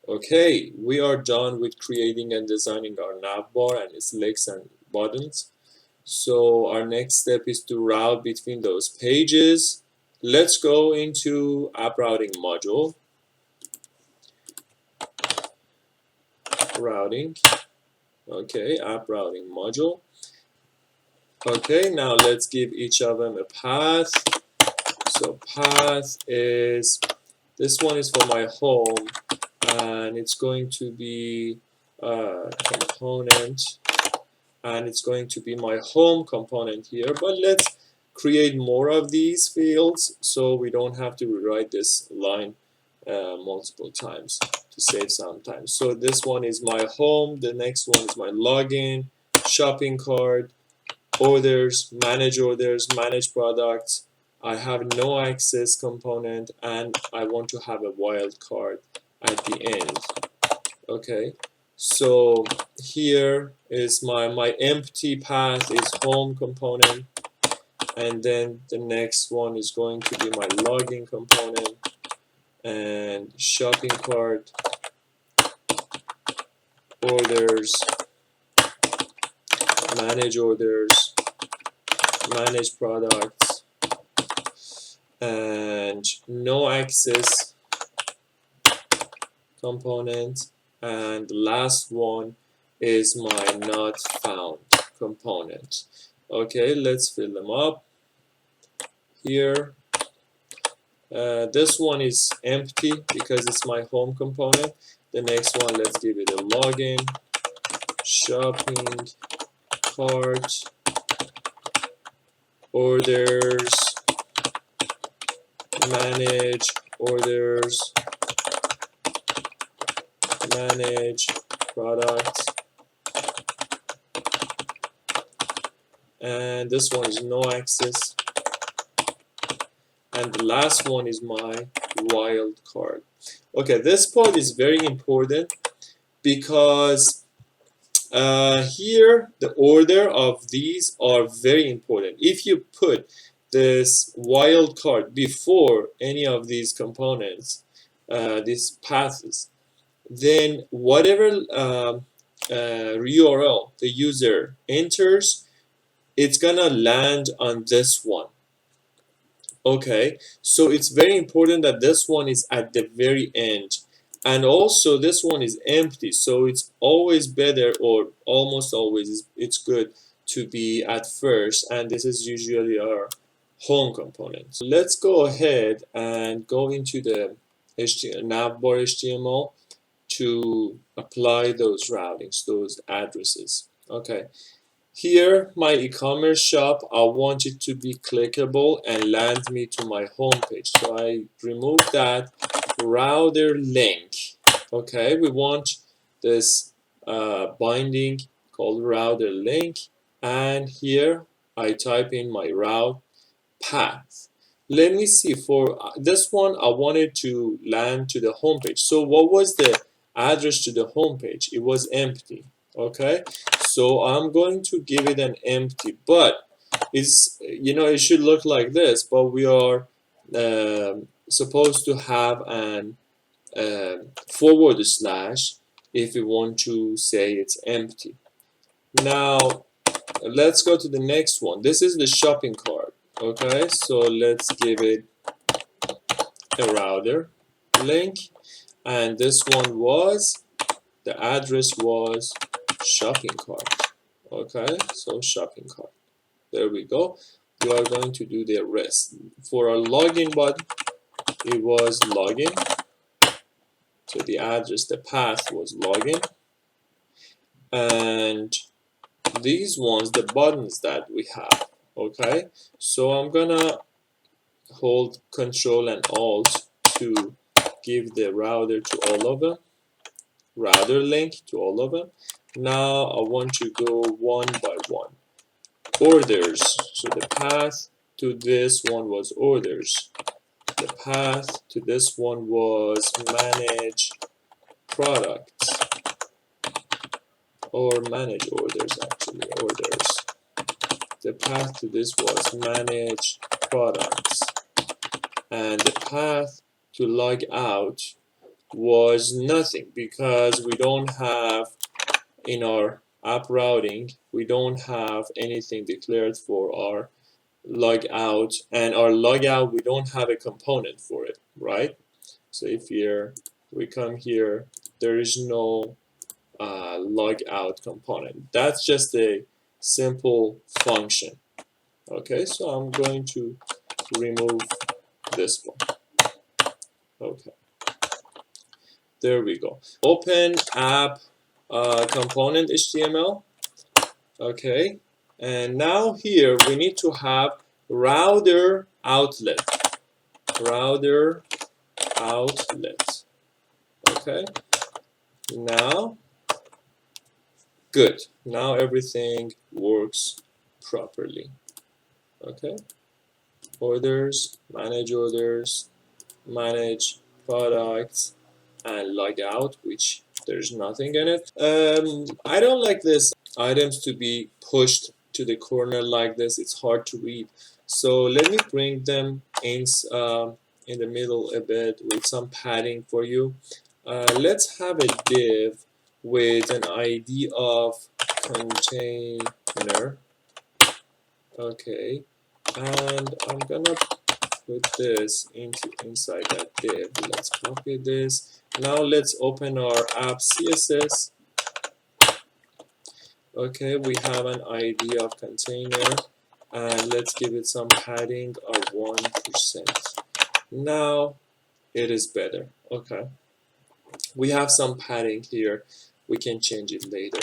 Okay, we are done with creating and designing our navbar and its legs and buttons. So our next step is to route between those pages. Let's go into app routing module. Routing. Okay, app routing module. Okay, now let's give each of them a path. So path is, this one is for my home, and it's going to be a component, and it's going to be my home component here. But let's create more of these fields so we don't have to rewrite this line multiple times to save some time. So this one is my home, the next one is my login, shopping cart, orders, manage products. I have no access component, and I want to have a wildcard at the end. Okay, so here is my empty path is home component, and then the next one is going to be my login component, and shopping cart, orders, manage products, and no access component, and the last one is my not found component. Okay, let's fill them up here. This one is empty because it's my home component. The next one, let's give it a login, shopping cart, orders, manage orders, manage products, and this one is no access, and the last one is my wildcard. Okay, this part is very important because here the order of these are very important. If you put this wildcard before any of these components, these paths, then whatever URL the user enters, it's gonna land on this one. Okay, so it's very important that this one is at the very end, and also this one is empty, so it's always better, or almost always it's good to be at first, and this is usually our home component. So let's go ahead and go into the Navbar HTML to apply those routings, those addresses. Okay, here my e-commerce shop, I want it to be clickable and land me to my home page. So I remove that router link. Okay, we want this binding called router link, and here I type in my route path. Let me see, for this one I wanted to land to the home page. So what was the address to the home page? It was empty. Okay, so I'm going to give it an empty, but it's, it should look like this, but we are supposed to have an forward slash if we want to say it's empty. Now let's go to the next one. This is the shopping cart. Okay, so let's give it a router link, and this one was, the address was shopping cart. Okay, so shopping cart. There we go. We are going to do the rest. For our login button, it was login. So the address, the path was login. And these ones, the buttons that we have. Okay, so I'm gonna hold Control and Alt to give the router to all of them, router link to all of them. Now I want to go one by one. Orders, so the path to this one was orders. The path to this one was manage products, or manage orders, actually, orders. The path to this was manage products, and the path to log out was nothing because we don't have in our app routing, we don't have anything declared for our logout, and our logout, we don't have a component for it, right? So if we come here, there is no logout component. That's just a simple function. Okay, so I'm going to remove this one. Okay, there we go. Open app component HTML. Okay, and now here we need to have router outlet. Router outlet. Okay, now good. Now everything works properly. Okay, orders, manage products, and logout, which there's nothing in it. I don't like this items to be pushed to the corner like this. It's hard to read. So let me bring them in the middle a bit with some padding for you. Let's have a div with an ID of container. Okay, and I'm gonna put this inside that div. Let's copy this. Now let's open our app CSS. Okay, we have an ID of container, and let's give it some padding of 1%. Now it is better. Okay, we have some padding here. We can change it later.